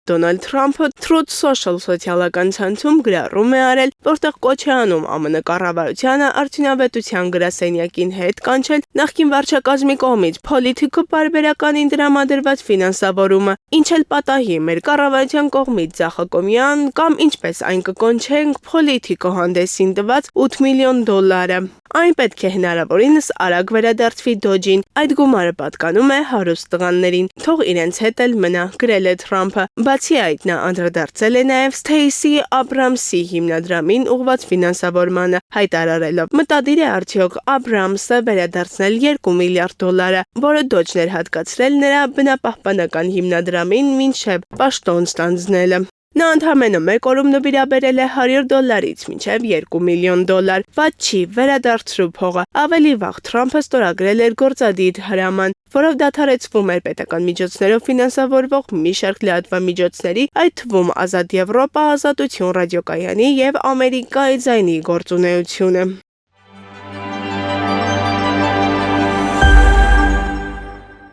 Դոնալդ Թրամփը Truth Social սոցիալական ցանցում գրառում է արել, որտեղ կոչ է անում ԱՄՆ կառավարությանը արդյունավետության գրասենյակին հետ կանչել նախկին վարչակազմի կողմից Politico պարբերականին դրամադրված ֆինանսավորումը, ինչ էլ պատահի մեր կառավարության կողմից ձախակոմյան կամ ինչպես այն կկոնչենք Politico հանդեսին տված $8 միլիոն։ Այն պետք է հնարավորինս արագ վերադարձվի Դոջին, այդ գումարը պատկանում է հարուստ տղաներին, թող իրենց հետ էլ մնա, գրել է Թրամփը։ Բացի այդ, նա անդրադարձել է նաև Stacey Abramsի հիմնադրամին ուղղված ֆինանսավորմանը, հայտարարելով. մտադիր է արդյոք Abramsը վերադարձնել $2 միլիարդ, որը Դոջն էր հատկացրել նրա բնապահպանական հիմնադրամին մինչև պաշտոն ստանձնելը։ Նա ընդամենը մեկ օրում նվիրաբերել է $100-ից մինչև $2 միլիոն։ Ված չի, վերադարձրու փողը։ Ավելի վաղ Թրամփը ստորագրել էր գործադիր հրաման, որով դադարեցվում էր պետական միջոցներով ֆինանսավորվող մի շարք լրատվամիջոցների, այդ թվում Ազատ Եվրոպա, Ազատություն ռադիոկայանի և Ամերիկայի ձայնի գործունեությունը։